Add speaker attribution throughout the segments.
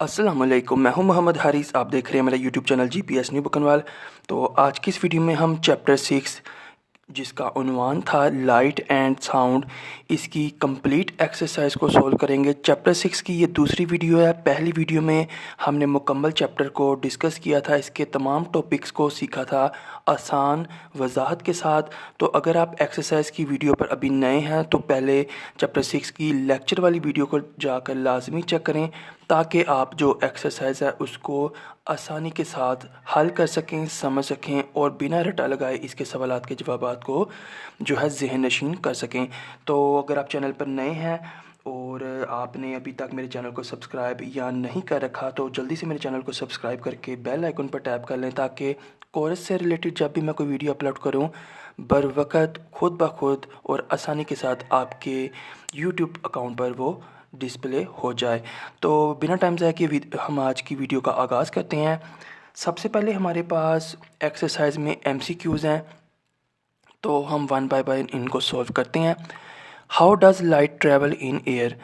Speaker 1: अस्सलामुअलैकुम, मैं हूं मोहम्मद हारिस। आप देख रहे हैं मेरा यूट्यूब चैनल जीपीएस न्यू बुकनवाल। तो आज की इस वीडियो में हम चैप्टर 6 जिसका उन्वान था लाइट एंड साउंड, इसकी कंप्लीट एक्सरसाइज को सोल्व करेंगे। चैप्टर 6 की ये दूसरी वीडियो है। पहली वीडियो में हमने मुकम्मल चैप्टर को डिस्कस किया था, इसके तमाम टॉपिक्स को सीखा था आसान वजाहत के साथ। तो अगर आप एक्सरसाइज की वीडियो पर अभी नए हैं तो पहले चैप्टर 6 की लेक्चर वाली वीडियो को जाकर लाजमी चेक करें, ताकि आप जो एक्सरसाइज है उसको आसानी के साथ हल कर सकें, समझ सकें और बिना रटा लगाए इसके सवालात के जवाबात को जो है ज़हन नशीन कर सकें। तो अगर आप चैनल पर नए हैं और आपने अभी तक मेरे चैनल को सब्सक्राइब या नहीं कर रखा तो जल्दी से मेरे चैनल को सब्सक्राइब करके बेल आइकन पर टैप कर लें, ताकि कोर्स से रिलेटेड जब भी मैं कोई वीडियो अपलोड करूं बर वक़्त खुद ब खुद और आसानी के साथ आपके यूट्यूब अकाउंट पर वो डिस्प्ले हो जाए। तो बिना टाइम ज़ाया किए हम आज की वीडियो का आगाज़ करते हैं। सबसे पहले हमारे पास एक्सरसाइज में एमसीक्यूज़ हैं, तो हम वन बाय वन इनको सॉल्व करते हैं। How does light travel in air?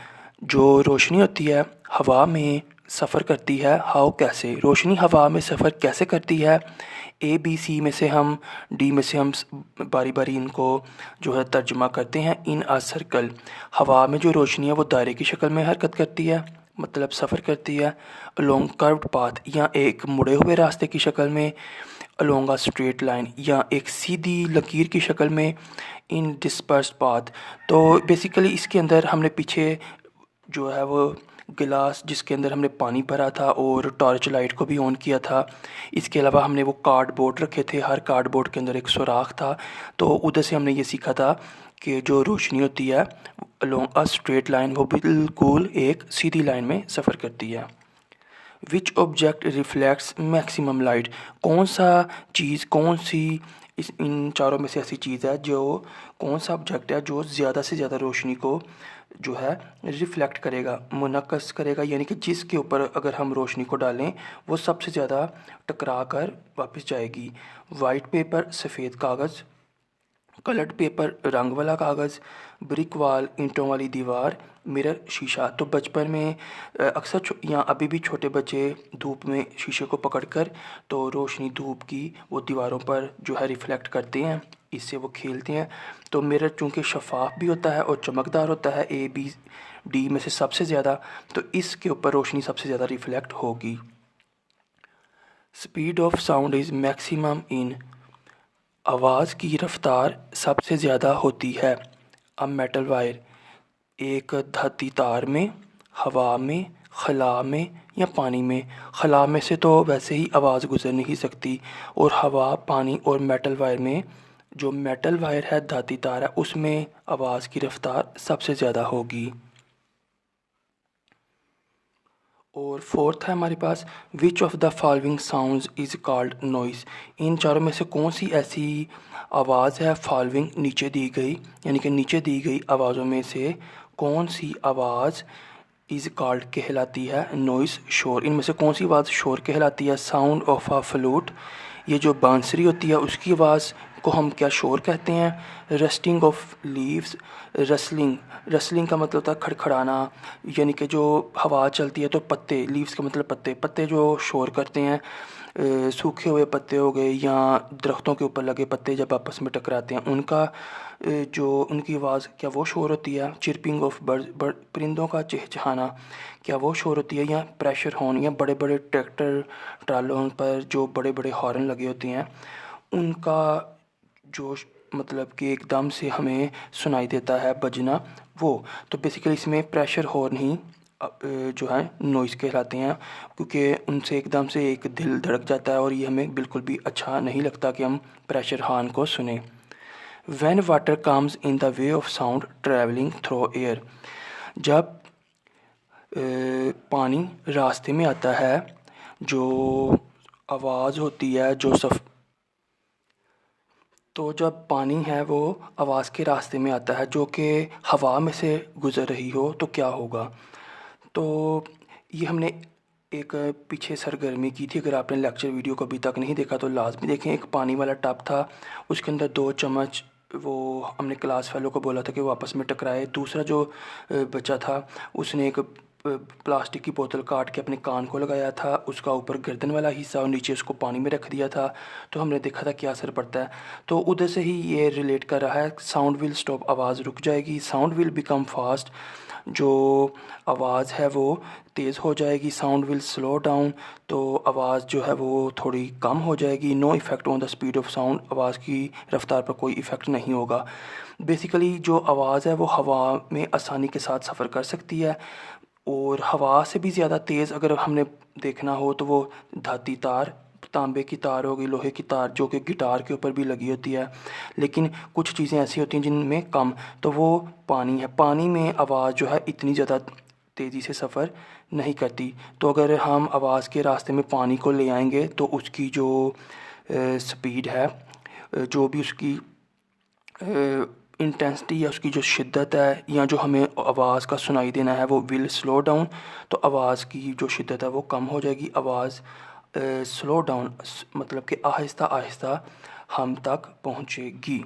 Speaker 1: जो रोशनी होती है हवा में सफ़र करती है। हाउ कैसे? रोशनी हवा में सफ़र कैसे करती है? ए बी सी में से हम डी में से हम बारी बारी इनको जो है तर्जुमा करते हैं। इन अ सर्कल, हवा में जो रोशनी है वो दायरे की शक्ल में हरकत करती है, मतलब सफ़र करती है। अलोंग कर्व्ड पाथ, या एक मुड़े हुए रास्ते की शक्ल में। अलोंग अ स्ट्रेट लाइन, या एक सीधी लकीर की शक्ल में। इन डिस्पर्स्ड पाथ, तो बेसिकली इसके अंदर हमने पीछे जो है वो गिलास जिसके अंदर हमने पानी भरा था और टॉर्च लाइट को भी ऑन किया था। इसके अलावा हमने वो कार्डबोर्ड रखे थे, हर कार्डबोर्ड के अंदर एक सुराख था। तो उधर से हमने ये सीखा था कि जो रोशनी होती है अलोंग अ स्ट्रेट लाइन वो बिल्कुल एक सीधी लाइन में सफ़र करती है। Which object reflects maximum light? कौन सा चीज़, कौन सी इन चारों में से ऐसी चीज़ है जो, कौन सा ऑब्जेक्ट है जो ज़्यादा से ज़्यादा रोशनी को जो है रिफ्लेक्ट करेगा, मुनक्कस करेगा, यानी कि जिसके ऊपर अगर हम रोशनी को डालें वो सबसे ज़्यादा टकरा कर वापस जाएगी। वाइट पेपर सफ़ेद कागज़, कलर्ड पेपर रंग वाला कागज़, ब्रिक वॉल ईंटों वाली दीवार, मिरर शीशा। तो बचपन में अक्सर या अभी भी छोटे बच्चे धूप में शीशे को पकड़कर तो रोशनी धूप की वो दीवारों पर जो है रिफ़्लेक्ट करते हैं, इससे वो खेलते हैं। तो मिरर चूँकि शफ़ाफ भी होता है और चमकदार होता है, ए बी डी में से सबसे ज़्यादा, तो इसके ऊपर रोशनी सबसे ज़्यादा रिफ़्लेक्ट होगी। Speed of sound is maximum in? आवाज़ की रफ़्तार सबसे ज़्यादा होती है अ मेटल वायर, एक धाती तार में, हवा में, खला में या पानी में। खला में से तो वैसे ही आवाज़ गुज़र नहीं सकती, और हवा, पानी और मेटल वायर में, जो मेटल वायर है धाती तार है उसमें आवाज़ की रफ़्तार सबसे ज़्यादा होगी। और फोर्थ है हमारे पास, which of the following sounds is called noise? इन चारों में से कौन सी ऐसी आवाज़ है, फॉलोइंग नीचे दी गई, यानी कि नीचे दी गई आवाज़ों में से कौन सी आवाज़ इज़ कॉल्ड कहलाती है नॉइस, शोर? इनमें से कौन सी आवाज़ शोर कहलाती है? साउंड ऑफ अ फ्लूट, ये जो बांसुरी होती है उसकी आवाज़ को हम क्या शोर कहते हैं? Rusting of leaves, rustling, rustling का मतलब होता है खड़खड़ाना, यानी कि जो हवा चलती है तो पत्ते, लीव्स का मतलब पत्ते, पत्ते जो शोर करते हैं, सूखे हुए पत्ते हो गए या दरख्तों के ऊपर लगे पत्ते जब आपस में टकराते हैं उनका जो उनकी आवाज़, क्या वो शोर होती है? चिरपिंग ऑफ बर्ड, परिंदों का चहचहाना, क्या वो शोर होती है? या प्रेशर हॉर्न, या बड़े बड़े ट्रैक्टर ट्रालों पर जो बड़े बड़े हॉर्न लगे होते हैं उनका जो मतलब कि एकदम से हमें सुनाई देता है बजना, वो। तो बेसिकली इसमें प्रेशर हॉर्न ही जो है नॉइस कहलाते हैं, क्योंकि उनसे एकदम से एक दिल धड़क जाता है और ये हमें बिल्कुल भी अच्छा नहीं लगता कि हम प्रेशर हॉर्न को सुने। When water comes in the way of sound travelling through air? जब पानी रास्ते में आता है, जो आवाज़ होती है जो तो जब पानी है वो आवाज़ के रास्ते में आता है जो कि हवा में से गुज़र रही हो तो क्या होगा? तो ये हमने एक पीछे सरगर्मी की थी, अगर आपने लेक्चर वीडियो को अभी तक नहीं देखा तो लाजमी देखें। एक पानी वाला टब था, उसके अंदर 2 चम्मच, वो हमने क्लास फेलो को बोला था कि वो आपस में टकराए। दूसरा जो बच्चा था उसने एक प्लास्टिक की बोतल काट के अपने कान को लगाया था, उसका ऊपर गर्दन वाला हिस्सा और नीचे उसको पानी में रख दिया था, तो हमने देखा था क्या असर पड़ता है। तो उधर से ही ये रिलेट कर रहा है, साउंड विल स्टॉप, आवाज़ रुक जाएगी, साउंड विल बिकम फास्ट, जो आवाज़ है वो तेज़ हो जाएगी, साउंड विल स्लो डाउन, तो आवाज़ जो है वो थोड़ी कम हो जाएगी, no effect on the speed of sound, आवाज़ की रफ्तार पर कोई इफ़ेक्ट नहीं होगा। बेसिकली जो आवाज़ है वो हवा में आसानी के साथ सफ़र कर सकती है, और हवा से भी ज़्यादा तेज़ अगर हमने देखना हो तो वो धाती तार, तांबे की तार हो गई, लोहे की तार, जो कि गिटार के ऊपर भी लगी होती है। लेकिन कुछ चीज़ें ऐसी होती हैं जिनमें कम, तो वो पानी है, पानी में आवाज़ जो है इतनी ज़्यादा तेज़ी से सफ़र नहीं करती। तो अगर हम आवाज़ के रास्ते में पानी को ले आएंगे तो उसकी जो स्पीड है, जो भी उसकी इंटेंसिटी या उसकी जो शिद्दत है, या जो हमें आवाज़ का सुनाई देना है, वो विल स्लो डाउन, तो आवाज़ की जो शिद्दत है वो कम हो जाएगी, आवाज़ स्लो डाउन मतलब कि आहिस्ता आहिस्ता हम तक पहुँचेगी,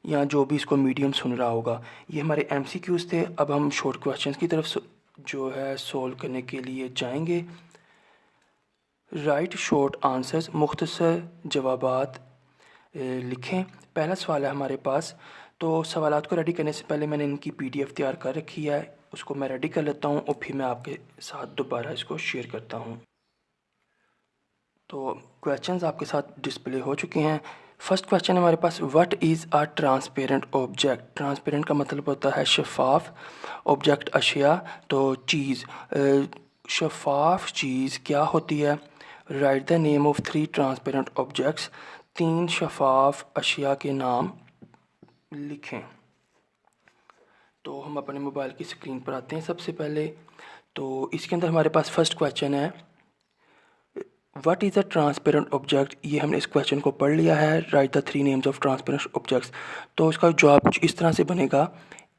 Speaker 1: या जो भी इसको मीडियम सुन रहा होगा। ये हमारे MCQs थे। अब हम शॉर्ट क्वेश्चंस की तरफ जो है सोल्व करने के लिए जाएंगे। राइट शॉर्ट आंसर्स, मुख्तसर जवाबात लिखें। पहला सवाल है हमारे पास, तो सवालात को रेडी करने से पहले मैंने इनकी PDF तैयार कर रखी है, उसको मैं रेडी कर लेता हूँ और फिर मैं आपके साथ दोबारा इसको शेयर करता हूँ। तो क्वेश्चंस आपके साथ डिस्प्ले हो चुके हैं। फर्स्ट क्वेश्चन है हमारे पास, what is a transparent object. Transparent का मतलब होता है शफाफ, ऑब्जेक्ट अशिया, तो चीज़, शफाफ चीज़ क्या होती है। Right the name of 3 transparent objects, 3 शफाफ अशिया के नाम लिखें। तो हम अपने मोबाइल की स्क्रीन पर आते हैं सबसे पहले। तो इसके अंदर हमारे पास फर्स्ट क्वेश्चन है, what is a transparent object. ये हमने इस क्वेश्चन को पढ़ लिया है। Right the 3 names of transparent objects. तो इसका जवाब कुछ इस तरह से बनेगा,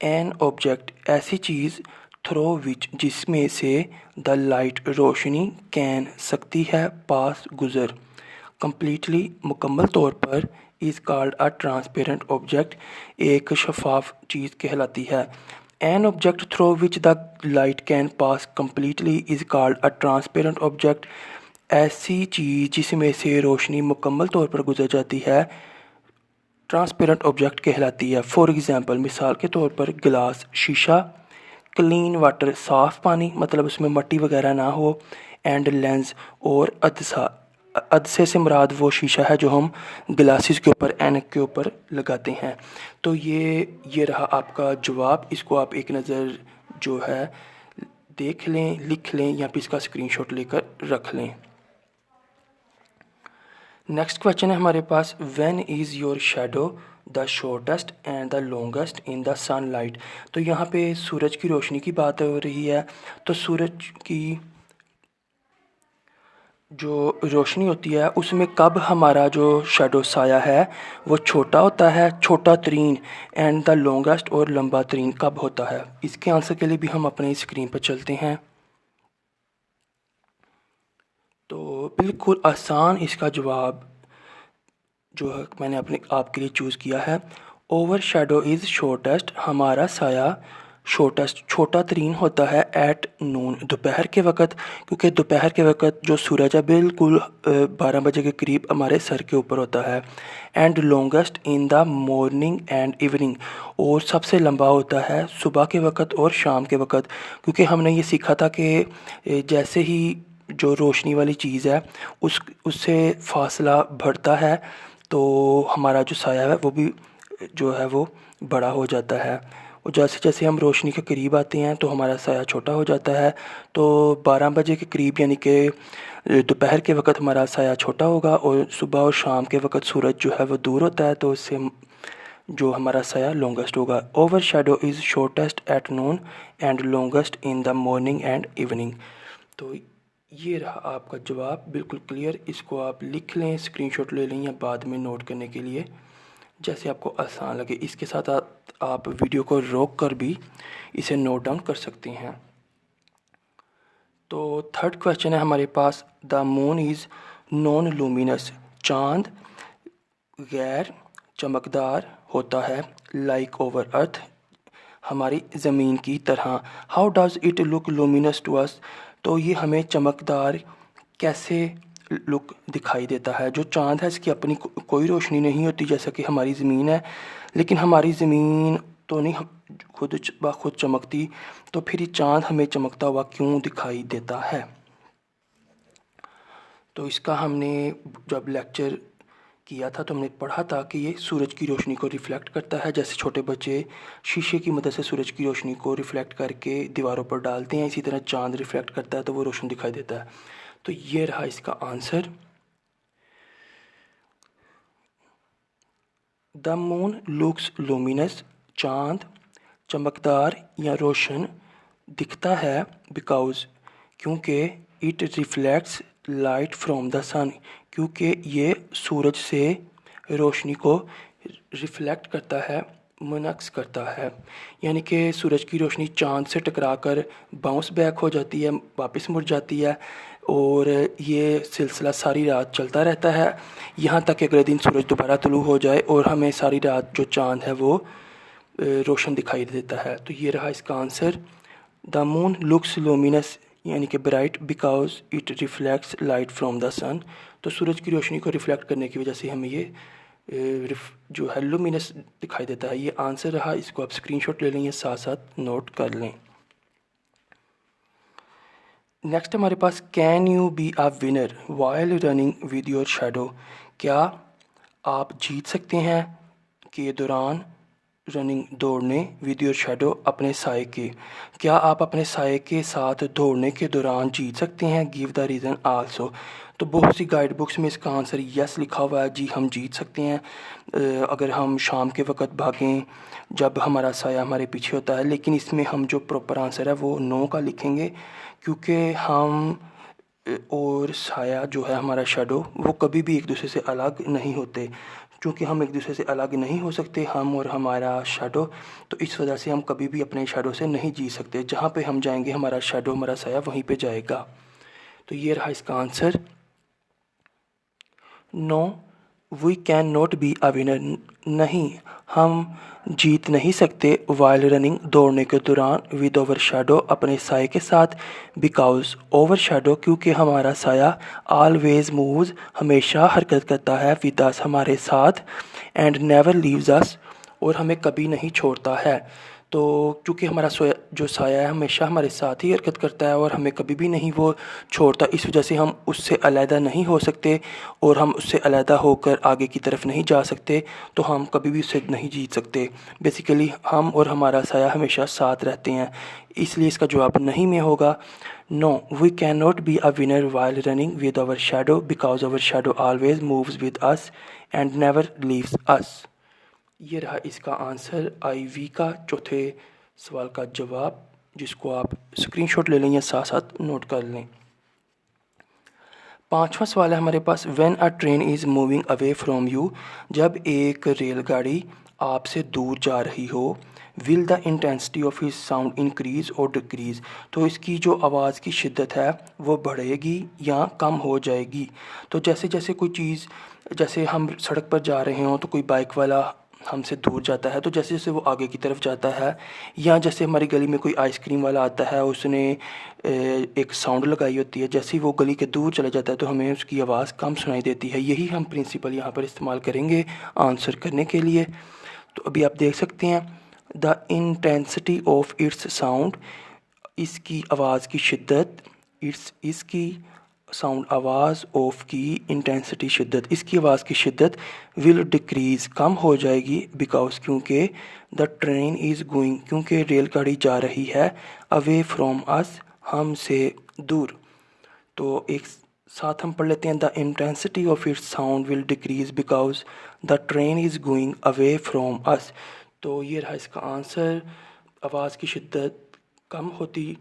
Speaker 1: एन ऑब्जेक्ट, ऐसी चीज़, थ्रो विच, जिसमें से, द लाइट, रोशनी, कैन, सकती है, पास, गुजर, कम्प्लीटली, मुकम्मल तौर पर, is called a transparent object, एक शफाफ चीज़ कहलाती है। An object through which the light can pass completely is called a transparent object, ऐसी चीज़ जिसमें से रोशनी मुकम्मल तौर पर गुजर जाती है, ट्रांसपेरेंट ऑब्जेक्ट कहलाती है। फॉर एग्ज़ाम्पल, मिसाल के तौर पर, गिलास, शीशा, क्लीन वाटर, साफ़ पानी, मतलब उसमें मट्टी वगैरह ना हो, एंड लेंस, और अदसा, अदसे से मुराद वो शीशा है जो हम गिलासिस के ऊपर, ऐनक के ऊपर लगाते हैं। तो ये रहा आपका जवाब। इसको आप एक नज़र जो है देख लें, लिख लें, या फिर इसका स्क्रीनशॉट लेकर रख लें। नेक्स्ट क्वेश्चन है हमारे पास, when is your shadow the shortest and the longest in the sunlight. तो यहाँ पे सूरज की रोशनी की बात हो रही है। तो सूरज की जो रोशनी होती है उसमें कब हमारा जो शेडो साया है वो छोटा होता है, छोटा तरीन, एंड द लॉन्गेस्ट, और लंबा तरीन कब होता है। इसके आंसर के लिए भी हम अपनी स्क्रीन पर चलते हैं। तो बिल्कुल आसान इसका जवाब जो है मैंने अपने आपके लिए चूज़ किया है, ओवर शेडो इज़ शॉर्टेस्ट, हमारा साया शॉर्टेस्ट, छोटा तरीन होता है, एट नून, दोपहर के वक़्त, क्योंकि दोपहर के वक़्त जो सूरज है बिल्कुल 12 बजे के करीब हमारे सर के ऊपर होता है, and longest in the morning and evening, और सबसे लंबा होता है सुबह के वक़्त और शाम के वक़्त, क्योंकि हमने ये सीखा था कि जैसे ही जो रोशनी वाली चीज़ है उससे फासला बढ़ता है तो हमारा जो साया है वो भी जो है वो बड़ा हो जाता है, और जैसे जैसे हम रोशनी के करीब आते हैं तो हमारा साया छोटा हो जाता है। तो 12 बजे के करीब यानी कि दोपहर के वक़्त हमारा साया छोटा होगा, और सुबह और शाम के वक़्त सूरज जो है वो दूर होता है, तो उससे जो हमारा साया लॉन्गेस्ट होगा। Over shadow is shortest at noon and longest in the morning and evening. तो ये रहा आपका जवाब, बिल्कुल क्लियर। इसको आप लिख लें, स्क्रीनशॉट ले लें, या बाद में नोट करने के लिए जैसे आपको आसान लगे। इसके साथ आप वीडियो को रोक कर भी इसे नोट डाउन कर सकते हैं। तो थर्ड क्वेश्चन है हमारे पास, the moon is non luminous, चाँद गैर चमकदार होता है, लाइक ओवर अर्थ, हमारी ज़मीन की तरह। How does it look luminous to us, तो ये हमें चमकदार कैसे लुक दिखाई देता है। जो चाँद है इसकी अपनी कोई रोशनी नहीं होती जैसा कि हमारी ज़मीन है, लेकिन हमारी ज़मीन तो नहीं खुद ब खुद चमकती, तो फिर ये चाँद हमें चमकता हुआ क्यों दिखाई देता है। तो इसका हमने जब लेक्चर किया था तो हमने पढ़ा था कि ये सूरज की रोशनी को रिफ़्लेक्ट करता है। जैसे छोटे बच्चे शीशे की मदद से सूरज की रोशनी को रिफ़्लेक्ट करके दीवारों पर डालते हैं, इसी तरह चाँद रिफ़्लेक्ट करता है तो वो रोशन दिखाई देता है। तो ये रहा इसका answer. The moon looks luminous, चाँद चमकदार या रोशन दिखता है, बिकॉज क्योंकि it reflects light from the sun, क्योंकि ये सूरज से रोशनी को रिफ्लेक्ट करता है, मुनक्स करता है। यानी कि सूरज की रोशनी चाँद से टकराकर बाउंस बैक हो जाती है, वापस मुड़ जाती है, और ये सिलसिला सारी रात चलता रहता है, यहाँ तक कि अगले दिन सूरज दोबारा तुलू हो जाए और हमें सारी रात जो चाँद है वो रोशन दिखाई देता है। तो ये रहा इसका answer. The moon looks luminous यानी कि bright because it reflects light from the sun, तो सूरज की रोशनी को रिफ्लेक्ट करने की वजह से हमें ये जो है लूमिनस दिखाई देता है। ये आंसर रहा, इसको आप स्क्रीनशॉट ले लें या साथ साथ नोट कर लें। नेक्स्ट हमारे पास can you be a winner while running with your shadow, क्या आप जीत सकते हैं के दौरान रनिंग दौड़ने विद योर शैडो अपने साए के, क्या आप अपने साए के साथ दौड़ने के दौरान जीत सकते हैं, गिव द रीज़न आल्सो। तो बहुत सी गाइड बुक्स में इसका आंसर यस लिखा हुआ है, जी हम जीत सकते हैं अगर हम शाम के वक़्त भागें जब हमारा साया हमारे पीछे होता है, लेकिन इसमें हम जो प्रॉपर आंसर है वो नो का लिखेंगे, क्योंकि हम और साया जो है हमारा शैडो वो कभी भी एक दूसरे से अलग नहीं होते। क्योंकि हम एक दूसरे से अलग नहीं हो सकते, हम और हमारा शैडो, तो इस वजह से हम कभी भी अपने शैडो से नहीं जी सकते। जहाँ पे हम जाएंगे हमारा शैडो हमारा साया वहीं पे जाएगा। तो ये रहा इसका answer. No we can not be a winner, नहीं हम जीत नहीं सकते वाइल रनिंग दौड़ने के दौरान विद ओवर शैडो अपने साए के साथ, बिकॉज ओवर शैडो क्योंकि हमारा साया ऑलवेज मूव्स हमेशा हरकत करता है, विद अस हमारे साथ, एंड नेवर लीव्स अस और हमें कभी नहीं छोड़ता है। तो क्योंकि हमारा जो साया है हमेशा हमारे साथ ही हरकत करता है और हमें कभी भी नहीं वो छोड़ता, इस वजह से हम उससे अलहदा नहीं हो सकते और हम उससे अलहदा होकर आगे की तरफ नहीं जा सकते, तो हम कभी भी उससे नहीं जीत सकते। बेसिकली हम और हमारा साया हमेशा साथ रहते हैं, इसलिए इसका जवाब नहीं में होगा। No we can not be a winner while running with our shadow because our shadow always moves with us and never leaves us. ये रहा इसका आंसर, IV का चौथे सवाल का जवाब, जिसको आप स्क्रीनशॉट ले लें या साथ साथ नोट कर लें। पांचवा सवाल है हमारे पास, when a train is moving away from you, जब एक रेलगाड़ी आपसे दूर जा रही हो, will the intensity of his sound increase और डिक्रीज़, तो इसकी जो आवाज़ की शिद्दत है वो बढ़ेगी या कम हो जाएगी। तो जैसे जैसे कोई चीज़, जैसे हम सड़क पर जा रहे हों तो कोई बाइक वाला हमसे दूर जाता है, तो जैसे जैसे वो आगे की तरफ जाता है, या जैसे हमारी गली में कोई आइसक्रीम वाला आता है, उसने एक साउंड लगाई होती है, जैसे ही वो गली के दूर चला जाता है तो हमें उसकी आवाज़ कम सुनाई देती है। यही हम प्रिंसिपल यहाँ पर इस्तेमाल करेंगे आंसर करने के लिए। तो अभी आप देख सकते हैं, the intensity of its sound, इसकी आवाज़ की शिद्दत, इसकी साउंड आवाज़ ऑफ की इंटेंसिटी शिद्दत, इसकी आवाज़ की शिद्दत विल डिक्रीज़ कम हो जाएगी, बिकॉज क्योंकि द ट्रेन इज़ गोइंग क्योंकि रेलगाड़ी जा रही है, अवे फ्रॉम अस हमसे दूर। तो एक साथ हम पढ़ लेते हैं, the intensity of its sound will decrease because the train is going away from us. तो ये रहा इसका आंसर, आवाज़ की शिद्दत कम होती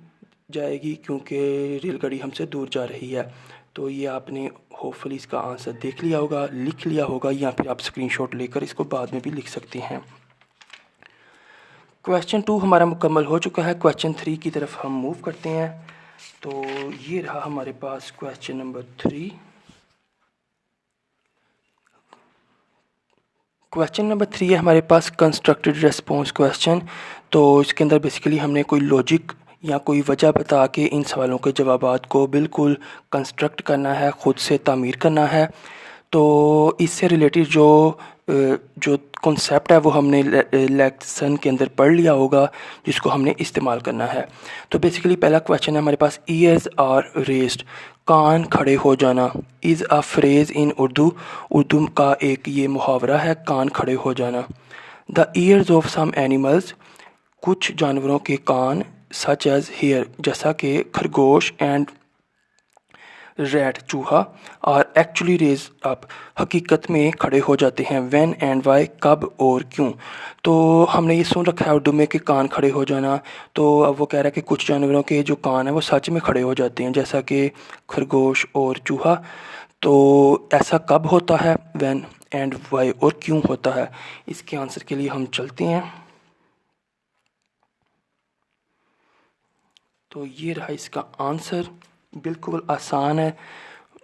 Speaker 1: जाएगी क्योंकि रेलगाड़ी हमसे दूर जा रही है। तो ये आपने होपफुली इसका आंसर देख लिया होगा, लिख लिया होगा, या फिर आप स्क्रीनशॉट लेकर इसको बाद में भी लिख सकते हैं। क्वेश्चन 2 हमारा मुकम्मल हो चुका है, क्वेश्चन 3 की तरफ हम मूव करते हैं। तो ये रहा हमारे पास क्वेश्चन नंबर 3। क्वेश्चन नंबर 3 है हमारे पास कंस्ट्रक्टेड रेस्पॉन्स क्वेश्चन। तो इसके अंदर बेसिकली हमने कोई लॉजिक या कोई वजह बता के इन सवालों के जवाबात को बिल्कुल कंस्ट्रक्ट करना है, ख़ुद से तामीर करना है। तो इससे रिलेटेड जो कॉन्सेप्ट है वो हमने लेसन के अंदर पढ़ लिया होगा, जिसको हमने इस्तेमाल करना है। तो बेसिकली पहला क्वेश्चन है हमारे पास, ईयर्स आर रेस्ड, कान खड़े हो जाना, is a phrase in Urdu, Urdu का एक ये मुहावरा है कान खड़े हो जाना। The ears of some animals, कुछ जानवरों के कान, सच एज हेयर, जैसा कि खरगोश एंड रैट चूहा, और एक्चुअली रेज अप, हकीकत में खड़े हो जाते हैं। व्हेन एंड वाई, कब और क्यों। तो हमने ये सुन रखा है उर्दू में कि कान खड़े हो जाना। तो अब वो कह रहा है कि कुछ जानवरों के जो कान हैं वो सच में खड़े हो जाते हैं, जैसा कि खरगोश और चूहा। तो ऐसा कब होता है, व्हेन एंड वाई, और क्यों होता है। इसके आंसर के लिए हम चलते हैं। तो ये रहा इसका आंसर, बिल्कुल आसान है,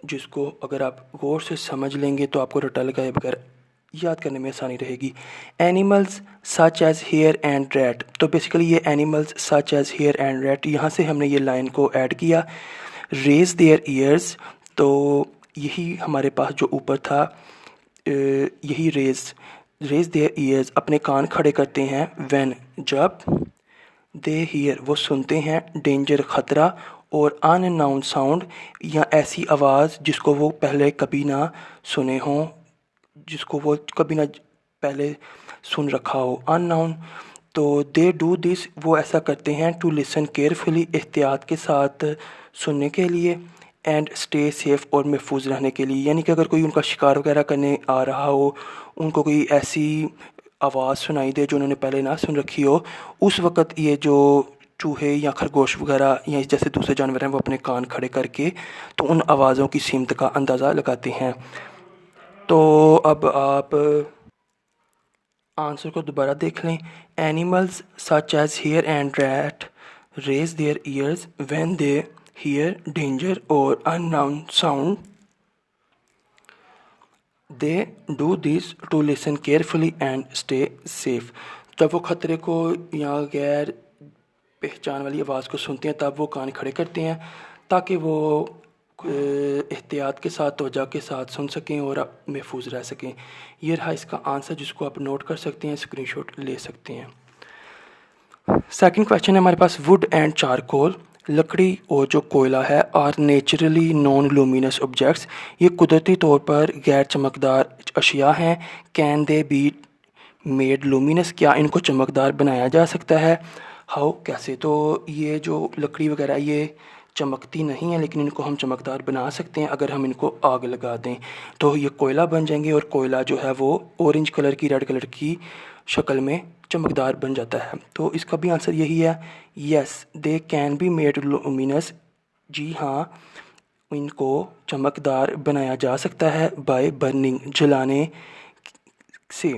Speaker 1: जिसको अगर आप गौर से समझ लेंगे तो आपको रटा लगाए बगैर याद करने में आसानी रहेगी। Animals such as hare and rat, तो बेसिकली ये animals such as hare and rat, यहाँ से हमने ये लाइन को ऐड किया। रेज देयर ईयर्स, तो यही हमारे पास जो ऊपर था, यही रेज देयर ईयर्स, अपने कान खड़े करते हैं। व्हेन, जब, दे हियर, वो सुनते हैं, डेंजर, ख़तरा, और अननाउन साउंड, या ऐसी आवाज़ जिसको वो पहले कभी ना सुने हों, जिसको वो कभी ना पहले सुन रखा हो, अननाउन। तो दे डू दिस, वो ऐसा करते हैं, टू लिसन केयरफुली, एहतियात के साथ सुनने के लिए, एंड स्टे सेफ़, और महफूज रहने के लिए। यानी कि अगर कोई उनका शिकार वगैरह करने आ रहा हो, उनको कोई ऐसी आवाज़ सुनाई दे जो उन्होंने पहले ना सुन रखी हो, उस वक़्त ये जो चूहे या खरगोश वगैरह या जैसे दूसरे जानवर हैं वो अपने कान खड़े करके तो उन आवाज़ों की सीमत का अंदाज़ा लगाते हैं। तो अब आप आंसर को दोबारा देख लें। Animals such as hare and rat raise their ears when they hear danger और unknown sound. They do this to listen carefully and stay safe. जब वो ख़तरे को या गैर पहचान वाली आवाज़ को सुनते हैं तब वो कान खड़े करते हैं, ताकि वो एहतियात के साथ, तवज्जो के साथ सुन सकें और महफूज रह सकें। ये रहा इसका आंसर, जिसको आप नोट कर सकते हैं, स्क्रीनशॉट ले सकते हैं। सेकंड क्वेश्चन है हमारे पास, वुड एंड चारकोल, लकड़ी और जो कोयला है, are naturally non luminous objects, ये कुदरती तौर पर गैर चमकदार अशिया हैं। Can they be made luminous, क्या इनको चमकदार बनाया जा सकता है। हाउ, कैसे। तो ये जो लकड़ी वगैरह ये चमकती नहीं है, लेकिन इनको हम चमकदार बना सकते हैं अगर हम इनको आग लगा दें। तो ये कोयला बन जाएंगे, और कोयला जो है वो ऑरेंज कलर की, रेड कलर की शक्ल में चमकदार बन जाता है। तो इसका भी आंसर यही है, yes they can be made luminous, जी हाँ इनको चमकदार बनाया जा सकता है, बाय बर्निंग, जलाने से।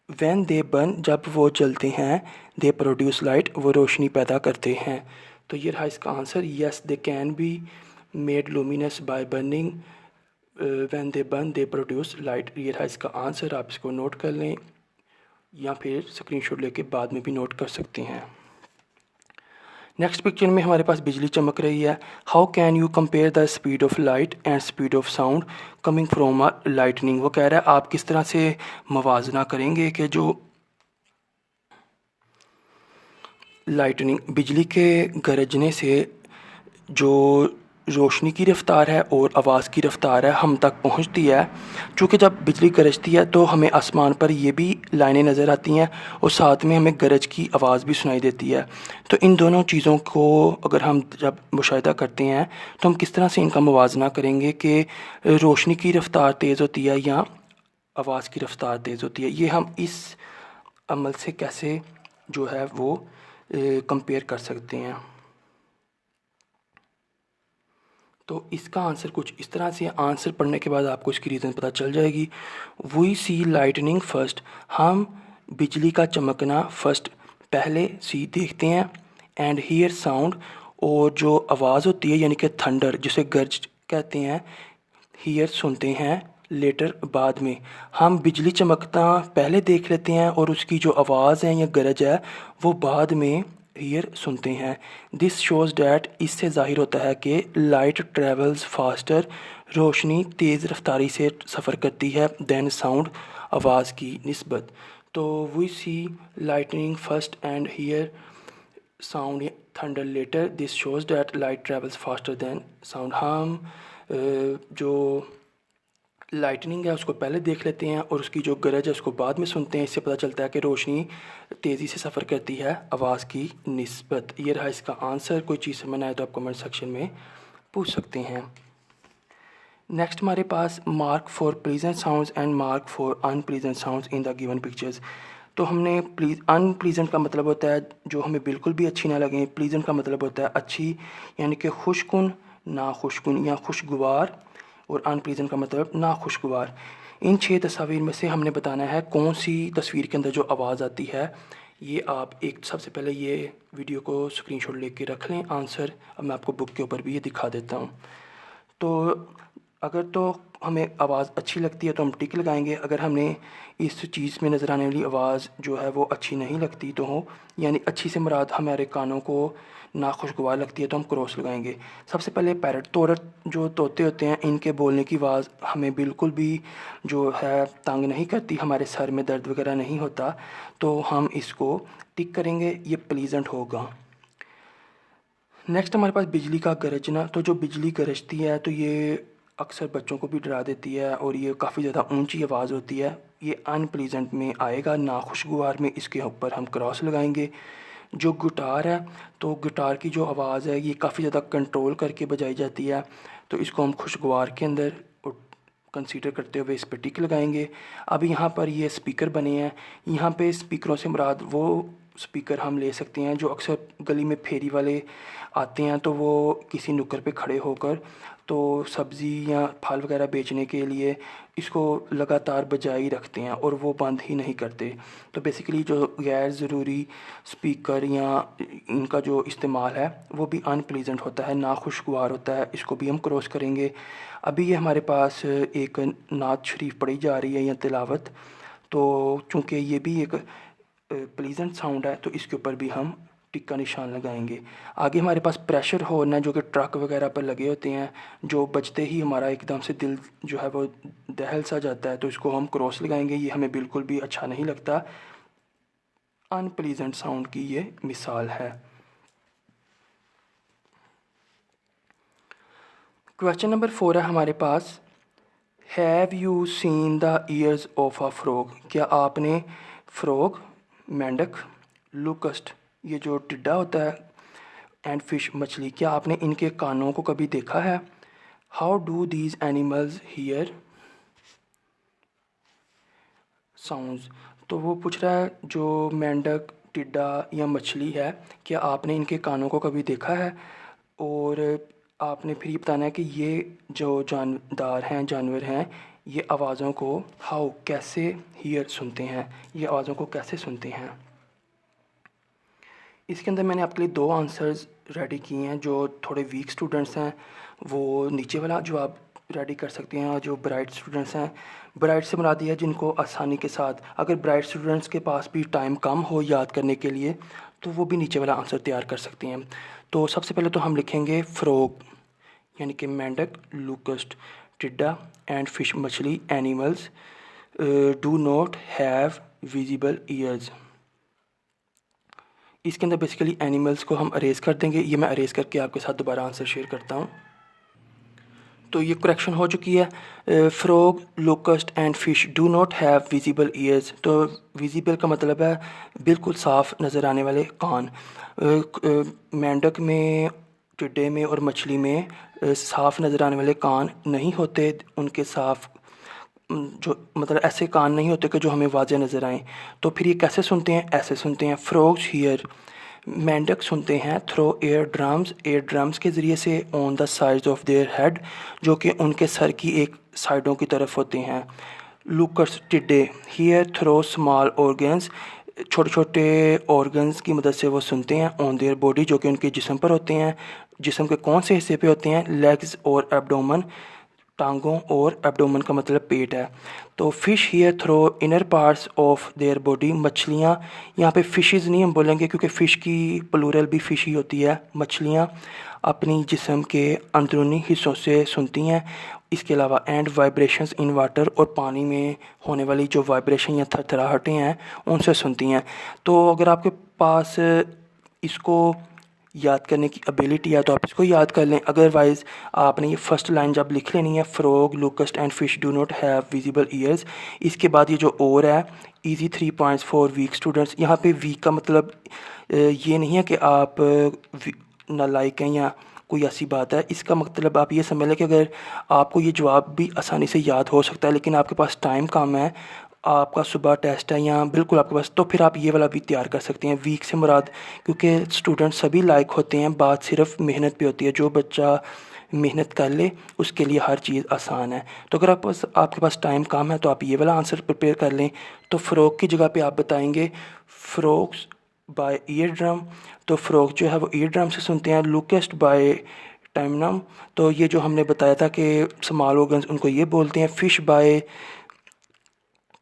Speaker 1: व्हेन दे बर्न, जब वो जलते हैं, दे प्रोड्यूस लाइट, वो रोशनी पैदा करते हैं। तो ये रहा इसका answer, yes they can be made luminous by burning, when they burn they produce light. ये रहा इसका आंसर, आप इसको नोट कर लें या फिर स्क्रीनशॉट लेके बाद में भी नोट कर सकते हैं। नेक्स्ट पिक्चर में हमारे पास बिजली चमक रही है। How can you compare the speed of light and speed of sound coming from a lightning. वो कह रहा है आप किस तरह से मवाजना करेंगे कि जो लाइटनिंग, बिजली के गरजने से जो रोशनी की रफ़्तार है और आवाज़ की रफ़्तार है हम तक पहुंचती है। चूँकि जब बिजली गरजती है तो हमें आसमान पर ये भी लाइनें नज़र आती हैं और साथ में हमें गरज की आवाज़ भी सुनाई देती है। तो इन दोनों चीज़ों को अगर हम जब मुशाहिदा करते हैं तो हम किस तरह से इनका मुवाजना करेंगे कि रोशनी की रफ़्तार तेज़ होती है या आवाज़ की रफ़्तार तेज़ होती है। ये हम इस अमल से कैसे जो है वो कंपेयर कर सकते हैं। तो इसका आंसर कुछ इस तरह से, आंसर पढ़ने के बाद आपको इसकी रीज़न पता चल जाएगी। वी सी लाइटनिंग फर्स्ट, हम बिजली का चमकना फर्स्ट, पहले सी देखते हैं, एंड हियर साउंड, और जो आवाज़ होती है यानी कि थंडर जिसे गर्ज कहते हैं, हियर सुनते हैं, लेटर बाद में। हम बिजली चमकता पहले देख लेते हैं और उसकी जो आवाज़ है या गरज है वो बाद में ईयर सुनते हैं। दिस शोज़ डैट, इससे ज़ाहिर होता है कि लाइट ट्रेवल्स फास्टर, रोशनी तेज़ रफ्तारी से सफ़र करती है, दैन साउंड, आवाज़ की निस्बत। तो we see lightning first and hear sound thunder later, this shows that light travels faster than sound. हम जो लाइटनिंग है उसको पहले देख लेते हैं और उसकी जो गरज है उसको बाद में सुनते हैं। इससे पता चलता है कि रोशनी तेज़ी से सफ़र करती है, आवाज़ की निस्बत। ये रहा इसका आंसर। कोई चीज़ समझ आए तो आप कमेंट सेक्शन में पूछ सकते हैं। नेक्स्ट हमारे पास mark for pleasant sounds and mark for unpleasant sounds in the given pictures. तो हमने अनप्लीजेंट का मतलब होता है जो हमें बिल्कुल भी अच्छी ना लगे। प्लीजेंट का मतलब होता है अच्छी, यानी कि खुशकुन, ना खुशकुन या खुशगवार। और अनप्लीजेंट का मतलब ना खुशगवार। इन 6 तस्वीर में से हमने बताना है कौन सी तस्वीर के अंदर जो आवाज़ आती है। ये आप एक सबसे पहले ये वीडियो को स्क्रीनशॉट लेके रख लें आंसर। अब मैं आपको बुक के ऊपर भी ये दिखा देता हूँ। तो अगर तो हमें आवाज़ अच्छी लगती है तो हम टिक लगाएंगे। अगर हमें इस चीज़ में नज़र आने वाली आवाज़ जो है वो अच्छी नहीं लगती तो हो, यानी अच्छी से मुराद हमारे कानों को नाखुशगवार लगती है तो हम क्रॉस लगाएंगे। सबसे पहले पैरट, जो तोते होते हैं, इनके बोलने की आवाज़ हमें बिल्कुल भी जो है तंग नहीं करती, हमारे सर में दर्द वगैरह नहीं होता, तो हम इसको टिक करेंगे, ये प्लीजेंट होगा। नेक्स्ट हमारे पास बिजली का गरजना। तो जो बिजली गरजती है तो ये अक्सर बच्चों को भी डरा देती है और ये काफ़ी ज़्यादा ऊंची आवाज़ होती है। ये अनप्लीजेंट में आएगा, नाखुशगवार में इसके ऊपर हम क्रॉस लगाएंगे। जो गिटार है तो गिटार की जो आवाज़ है ये काफ़ी ज़्यादा कंट्रोल करके बजाई जाती है, तो इसको हम खुशगवार के अंदर कंसीडर करते हुए इस पर टिक लगाएंगे। अब यहाँ पर ये स्पीकर बने हैं, यहाँ पे स्पीकरों से मुराद वो स्पीकर हम ले सकते हैं जो अक्सर गली में फेरी वाले आते हैं, तो वो किसी नुक्कड़ पे खड़े होकर तो सब्ज़ी या फल वगैरह बेचने के लिए इसको लगातार बजाई रखते हैं और वो बंद ही नहीं करते। तो बेसिकली जो गैर ज़रूरी स्पीकर या इनका जो इस्तेमाल है वो भी अनप्लीजेंट होता है, नाखुशगवार होता है। इसको भी हम क्रॉस करेंगे। अभी ये हमारे पास एक नात शरीफ पढ़ी जा रही है या तिलावत, तो चूँकि ये भी एक प्लीजेंट साउंड है तो इसके ऊपर भी हम टिक का निशान लगाएंगे। आगे हमारे पास प्रेशर हॉर्न है जो कि ट्रक वगैरह पर लगे होते हैं, जो बजते ही हमारा एकदम से दिल जो है वो दहल सा जाता है, तो इसको हम क्रॉस लगाएंगे। ये हमें बिल्कुल भी अच्छा नहीं लगता, अनप्लीजेंट साउंड की ये मिसाल है। क्वेश्चन नंबर 4 है हमारे पास, have you seen the ears of a frog. क्या आपने फ्रॉग, मेंढक, लोकस्ट ये जो टिड्डा होता है, एंड फिश मछली, क्या आपने इनके कानों को कभी देखा है। How do these animals hear sounds. तो वो पूछ रहा है जो मेंढक, टिड्डा या मछली है, क्या आपने इनके कानों को कभी देखा है। और आपने फिर ये बताना है कि ये जो जानवर हैं ये आवाज़ों को हाउ कैसे हीयर सुनते हैं, ये आवाज़ों को कैसे सुनते हैं। इसके अंदर मैंने आपके लिए 2 आंसर्स रेडी किए हैं। जो थोड़े वीक स्टूडेंट्स हैं वो नीचे वाला जवाब रेडी कर सकते हैं, और जो ब्राइट स्टूडेंट्स हैं, ब्राइट से मुराद है जिनको आसानी के साथ, अगर ब्राइट स्टूडेंट्स के पास भी टाइम कम हो याद करने के लिए तो वो भी नीचे वाला आंसर तैयार कर सकते हैं। तो सबसे पहले तो हम लिखेंगे फ्रॉग यानी कि मेंढक, लोकस्ट टिड्डा, एंड फिश मछली animals do not have visible ears. इसके अंदर बेसिकली एनिमल्स को हम अरेज कर देंगे। ये मैं अरेज करके आपके साथ दोबारा आंसर शेयर करता हूँ। तो ये करेक्शन हो चुकी है। Frog, locust and fish do not have visible years. तो विजिबल का मतलब है बिल्कुल साफ़ नज़र आने वाले कान। मेंढक में, टिड्डे में और मछली में साफ़ नज़र आने वाले कान नहीं होते, उनके साफ़ जो मतलब ऐसे कान नहीं होते कि जो हमें वाज़े नज़र आएँ। तो फिर ये कैसे सुनते हैं, ऐसे सुनते हैं। फ्रॉग्स हियर, मेंढक सुनते हैं थ्रो एयर ड्रम्स के ज़रिए से on the sides of their head, जो कि उनके सर की एक साइडों की तरफ होते हैं। लुकर्स टिड्डे हियर थ्रो स्मॉल ऑर्गन्स, छोटे छोटे ऑर्गन्स की मदद से वो सुनते हैं ऑन देयर बॉडी, जो कि उनके जिस्म पर होते हैं। जिस्म के कौन से हिस्से पे होते हैं, लेग्स और एब्डोमन, टांगों और एब्डोमेन का मतलब पेट है। तो fish hear through inner parts of their body, मछलियाँ, यहाँ पे फ़िशेज़ नहीं हम बोलेंगे क्योंकि फ़िश की प्लूरल भी फ़िश ही होती है। मछलियाँ अपनी जिस्म के अंदरूनी हिस्सों से सुनती हैं। इसके अलावा एंड वाइब्रेशंस इन वाटर, और पानी में होने वाली जो वाइब्रेशन या थरथराहटें हैं उनसे सुनती हैं। तो अगर आपके पास इसको याद करने की एबिलिटी है तो आप इसको याद कर लें, अदरवाइज़ आपने ये फर्स्ट लाइन जब लिख लेनी है, frog, locust and fish do not have visible ears. इसके बाद ये जो और है easy 3 points for weak students, यहाँ पे वीक का मतलब ये नहीं है कि आप नालायक हैं या कोई ऐसी बात है। इसका मतलब आप ये समझ लें कि अगर आपको ये जवाब भी आसानी से याद हो सकता है लेकिन आपके पास टाइम कम है, आपका सुबह टेस्ट है या बिल्कुल आपके पास, तो फिर आप ये वाला भी तैयार कर सकते हैं। वीक से मुराद, क्योंकि स्टूडेंट सभी लायक होते हैं, बात सिर्फ मेहनत पे होती है। जो बच्चा मेहनत कर ले उसके लिए हर चीज़ आसान है। तो अगर आपके पास टाइम कम है तो आप ये वाला आंसर प्रिपेयर कर लें। तो फ्रॉग की जगह पे आप बताएंगे फ्रॉग्स बाय ईयर ड्रम। तो फ्रॉग जो है वो ईयर ड्रम से सुनते हैं। लुकेस्ट बाय टाइमनम, तो ये जो हमने बताया था कि स्मॉल ऑर्गन्स उनको ये बोलते हैं। फ़िश बाय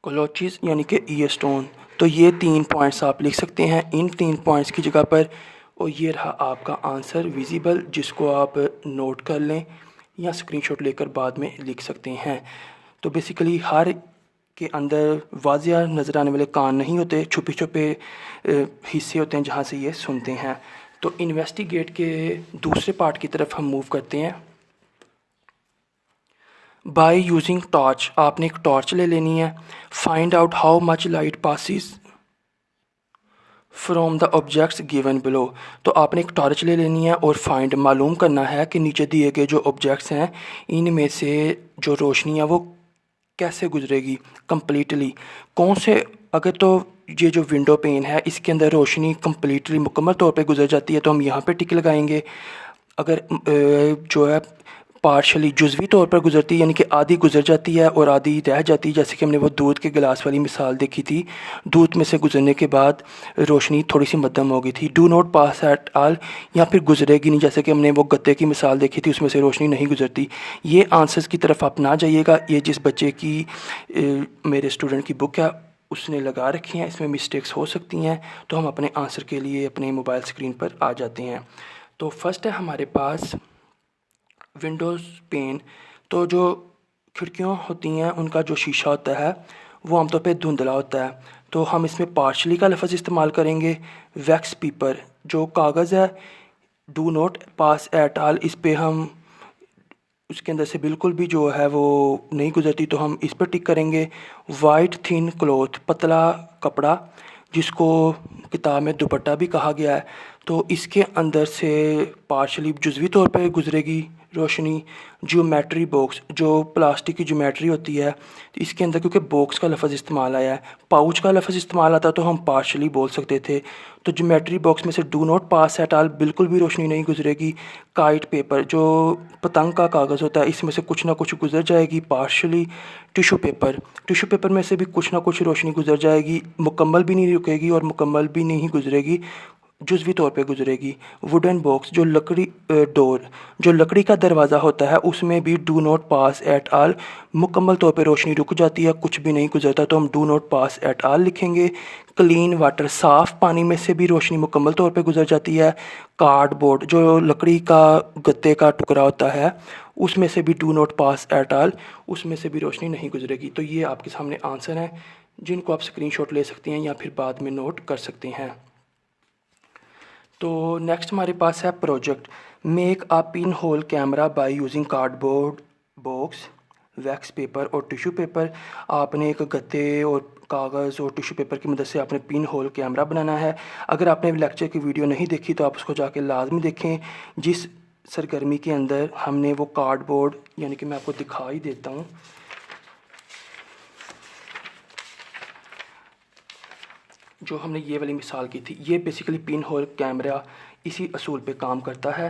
Speaker 1: कोलोचिस यानी कि ईयर स्टोन। तो ये 3 पॉइंट्स आप लिख सकते हैं इन 3 पॉइंट्स की जगह पर। और ये रहा आपका आंसर विजिबल, जिसको आप नोट कर लें या स्क्रीनशॉट लेकर बाद में लिख सकते हैं। तो बेसिकली हर के अंदर वाज़िया नज़र आने वाले कान नहीं होते, छुपे छुपे हिस्से होते हैं जहाँ से ये सुनते हैं। तो इन्वेस्टिगेट के दूसरे पार्ट की तरफ हम मूव करते हैं। बाय यूजिंग टॉर्च, आपने एक टॉर्च ले लेनी है। Find out how much light passes from the objects given below, तो आपने एक टॉर्च ले लेनी है और फाइंड मालूम करना है कि नीचे दिए गए जो ऑब्जेक्ट्स हैं इनमें से जो रोशनी है वो कैसे गुजरेगी कम्प्लीटली, कौन से। अगर तो ये जो विंडो पेन है इसके अंदर रोशनी कम्प्लीटली मुकम्मल तौर पे गुजर जाती है तो हम यहाँ पे टिक लगाएंगे। अगर जो है पार्शली जुज़वी तौर पर गुजरती है यानी कि आधी गुजर जाती है और आधी रह जाती है, जैसे कि हमने वो दूध के गिलास वाली मिसाल देखी थी। दूध में से गुजरने के बाद रोशनी थोड़ी सी मध्यम हो गई थी। Do not pass at all, या फिर गुजरेगी नहीं, जैसे कि हमने वो गत्ते की मिसाल देखी थी उसमें से रोशनी नहीं गुजरती। ये आंसर्स की तरफ आप ना जाइएगा। ये जिस बच्चे की मेरे स्टूडेंट की बुक है उसने लगा रखी हैं, इसमें मिस्टेक्स हो सकती हैं। तो हम अपने आंसर के लिए अपने मोबाइल स्क्रीन पर आ जाते हैं। तो फर्स्ट है हमारे पास विंडोज़ पेन। तो जो खिड़कियाँ होती हैं उनका जो शीशा होता है वो आमतौर पे धुंधला होता है, तो हम इसमें पार्शली का लफ्ज़ इस्तेमाल करेंगे। वैक्स पेपर जो कागज़ है, do not pass at all, इस पे हम उसके अंदर से बिल्कुल भी जो है वो नहीं गुजरती तो हम इस पर टिक करेंगे। वाइट थिन क्लॉथ, पतला कपड़ा जिसको किताब में दुपट्टा भी कहा गया है, तो इसके अंदर से पार्शली जुज़वी तौर पर गुजरेगी रोशनी। ज्योमेट्री बॉक्स, जो प्लास्टिक की ज्योमेट्री होती है, तो इसके अंदर क्योंकि बॉक्स का लफ्ज़ इस्तेमाल आया है, पाउच का लफ्ज़ इस्तेमाल आता तो हम पार्शली बोल सकते थे। तो ज्योमेट्री बॉक्स में से do not pass at all, बिल्कुल भी रोशनी नहीं गुजरेगी। काइट पेपर जो पतंग का कागज़ होता है, इसमें से कुछ ना कुछ गुजर जाएगी partially. Tissue paper, tissue paper में से भी कुछ ना कुछ रोशनी गुजर जाएगी, मुकम्मल भी नहीं रुकेगी और मुकम्मल भी नहीं गुजरेगी, जुज़वी तौर पे गुजरेगी। वुडन बॉक्स जो लकड़ी डोर जो लकड़ी का दरवाज़ा होता है उसमें भी do not pass at all, मुकम्मल तौर पे रोशनी रुक जाती है, कुछ भी नहीं गुजरता तो हम do not pass at all लिखेंगे। क्लीन वाटर, साफ़ पानी में से भी रोशनी मुकम्मल तौर पे गुजर जाती है। कार्डबोर्ड जो लकड़ी का गत्ते का टुकड़ा होता है उसमें से भी do not pass at all, उसमें से भी रोशनी नहीं गुजरेगी। तो ये आपके सामने आंसर हैं जिनको आप स्क्रीनशॉट ले सकते हैं या फिर बाद में नोट कर सकते हैं। तो नेक्स्ट हमारे पास है project. Make a pin hole camera by using cardboard box, wax paper और टिश्यू पेपर। आपने एक गत्ते और कागज़ और टिश्यू पेपर की मदद से आपने पिन होल कैमरा बनाना है। अगर आपने लेक्चर की वीडियो नहीं देखी तो आप उसको जाके लाजमी देखें, जिस सरगर्मी के अंदर हमने वो कार्डबोर्ड, यानी कि मैं आपको दिखा ही देता हूँ, जो हमने ये वाली मिसाल की थी, ये बेसिकली पिन होल कैमरा इसी असूल पे काम करता है।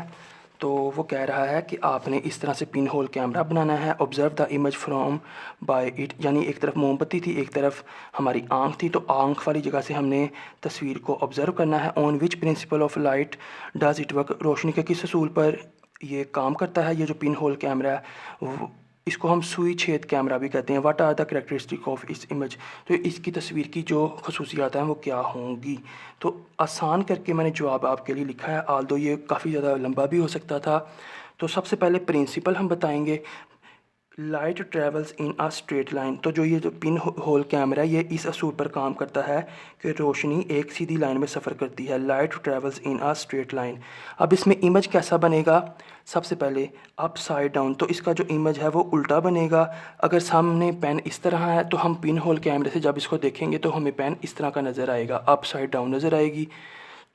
Speaker 1: तो वो कह रहा है कि आपने इस तरह से पिन होल कैमरा बनाना है। Observe the image from by it, यानी एक तरफ मोमबत्ती थी एक तरफ हमारी आँख थी, तो आँख वाली जगह से हमने तस्वीर को ऑब्ज़र्व करना है। On which principle of light does it work, रोशनी के किस असूल पर ये काम करता है ये जो पिन होल कैमरा है। इसको हम सुई छेद कैमरा भी कहते हैं। What are the characteristic of इस इमेज, तो इसकी तस्वीर की जो खसूसियात हैं वो क्या होंगी। तो आसान करके मैंने जवाब आपके लिए लिखा है, आल्दो ये काफ़ी ज़्यादा लंबा भी हो सकता था। तो सबसे पहले प्रिंसिपल हम बताएंगे। Light travels in a straight line, तो जो पिन होल कैमरा है ये इस असूल पर काम करता है कि रोशनी एक सीधी लाइन में सफ़र करती है। Light travels in a straight line. अब इसमें इमेज कैसा बनेगा, सबसे पहले अप साइड डाउन, तो इसका जो इमेज है वो उल्टा बनेगा। अगर सामने पेन इस तरह है तो हम पिन होल कैमरे से जब इसको देखेंगे तो हमें पेन इस तरह का नज़र आएगा, अप साइड डाउन नज़र आएगी।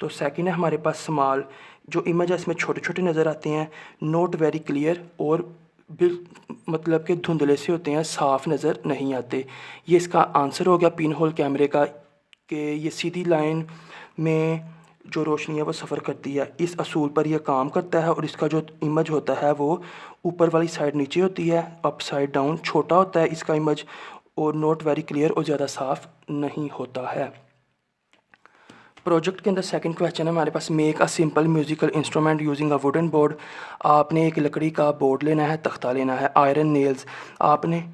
Speaker 1: तो सेकंड है हमारे पास स्मॉल, जो इमेज है इसमें छोटे छोटे नज़र आते हैं, नॉट वेरी क्लियर, और मतलब कि धुंधले से होते हैं, साफ़ नज़र नहीं आते। ये इसका आंसर हो गया पिन होल कैमरे का, कि ये सीधी लाइन में जो रोशनी है वो सफ़र करती है, इस असूल पर यह काम करता है। और इसका जो इमेज होता है वो ऊपर वाली साइड नीचे होती है, अप साइड डाउन, छोटा होता है इसका इमेज, और नॉट वेरी क्लियर और ज़्यादा साफ़ नहीं होता है। प्रोजेक्ट के अंदर सेकंड क्वेश्चन है हमारे पास, make a simple musical instrument using a wooden board. आपने एक लकड़ी का बोर्ड लेना है, तख्ता लेना है, आयरन नेल्स, आपने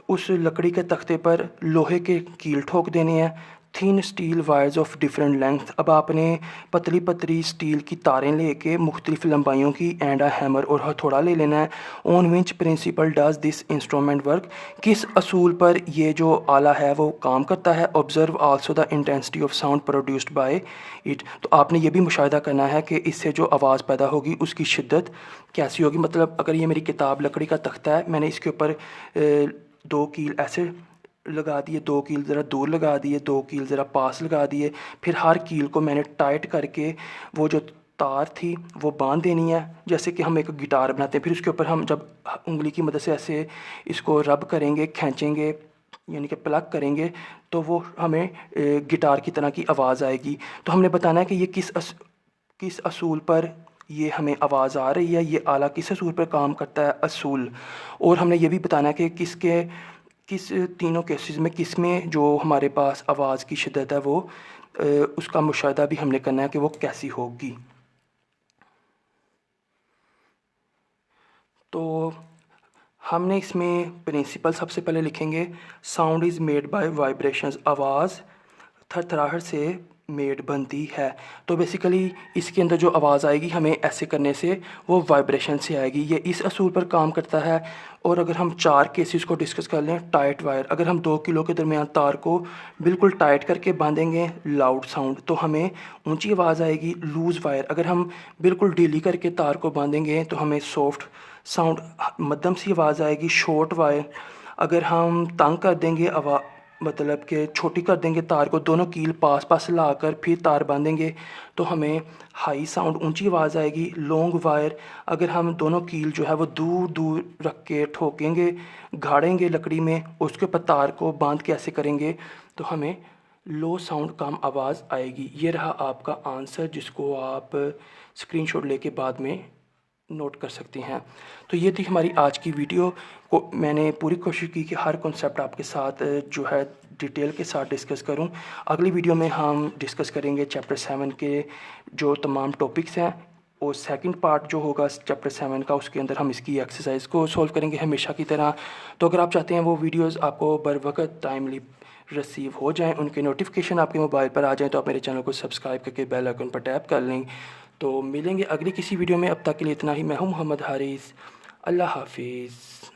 Speaker 1: उस लकड़ी के तख्ते पर लोहे के कील ठोक देने हैं। Thin steel wires of different length, अब आपने पतली पतली स्टील की तारें लेके मुख्तलिफ लंबाइयों की एंड अ हैमर और हथौड़ा ले लेना है। On which principal does this instrument work, किस असूल पर ये जो आला है वो काम करता है। Observe also the intensity of sound produced by it, तो आपने ये भी मुशाहिदा करना है कि इससे जो आवाज़ पैदा होगी उसकी शिद्दत कैसी होगी। मतलब अगर ये मेरी किताब लकड़ी का तख्ता है, मैंने इसके ऊपर 2 कील ऐसे लगा दिए, 2 कील ज़रा दूर लगा दिए, 2 कील ज़रा पास लगा दिए, फिर हर कील को मैंने टाइट करके वो जो तार थी वो बांध देनी है, जैसे कि हम एक गिटार बनाते हैं। फिर उसके ऊपर हम जब उंगली की मदद से ऐसे इसको रब करेंगे, खींचेंगे, यानी कि प्लग करेंगे, तो वो हमें गिटार की तरह की आवाज़ आएगी। तो हमने बताना है कि ये किस असूल पर ये हमें आवाज़ आ रही है, ये आला किस असूल पर काम करता है, असूल। और हमने ये भी बताना है कि किस तीनों केसेस में किस में जो हमारे पास आवाज़ की शिद्दत है वो उसका मुशाहिदा भी हमने करना है कि वो कैसी होगी। तो हमने इसमें प्रिंसिपल सबसे पहले लिखेंगे, sound is made by vibrations, आवाज़ थरथराहट से मेड बनती है। तो बेसिकली इसके अंदर जो आवाज़ आएगी हमें ऐसे करने से वो वाइब्रेशन से आएगी, ये इस असूल पर काम करता है। और अगर हम 4 केसेस को डिस्कस कर लें, टाइट वायर, अगर हम 2 किलो के दरमियान तार को बिल्कुल टाइट करके बांधेंगे, लाउड साउंड, तो हमें ऊंची आवाज़ आएगी। लूज़ वायर, अगर हम बिल्कुल ढीली करके तार को बांधेंगे तो हमें सॉफ्ट साउंड, मध्यम सी आवाज़ आएगी। शॉर्ट वायर, अगर हम तंग कर देंगे मतलब कि छोटी कर देंगे तार को, दोनों कील पास पास लाकर फिर तार बांधेंगे तो हमें हाई साउंड, ऊंची आवाज़ आएगी। लॉन्ग वायर, अगर हम दोनों कील जो है वो दूर दूर रख के ठोकेंगे, गाड़ेंगे लकड़ी में, उसके ऊपर तार को बांध के ऐसे करेंगे तो हमें लो साउंड कम आवाज़ आएगी। ये रहा आपका आंसर, जिसको आप स्क्रीनशॉट लेके बाद में नोट कर सकते हैं। तो ये थी हमारी आज की वीडियो को, मैंने पूरी कोशिश की कि हर कॉन्सेप्ट आपके साथ जो है डिटेल के साथ डिस्कस करूं। अगली वीडियो में हम डिस्कस करेंगे चैप्टर 7 के जो तमाम टॉपिक्स हैं, और सेकंड पार्ट जो होगा चैप्टर 7 का, उसके अंदर हम इसकी एक्सरसाइज को सॉल्व करेंगे हमेशा की तरह। तो अगर आप चाहते हैं वो वीडियोज़ आपको बर वक्त टाइमली रिसीव हो जाएँ, उनके नोटिफिकेशन आपके मोबाइल पर आ जाएँ, तो आप मेरे चैनल को सब्सक्राइब करके बेल आइकन पर टैप कर लें। तो मिलेंगे अगली किसी वीडियो में, अब तक के लिए इतना ही। मैं हूँ मोहम्मद हारिस, अल्लाह हाफिज़।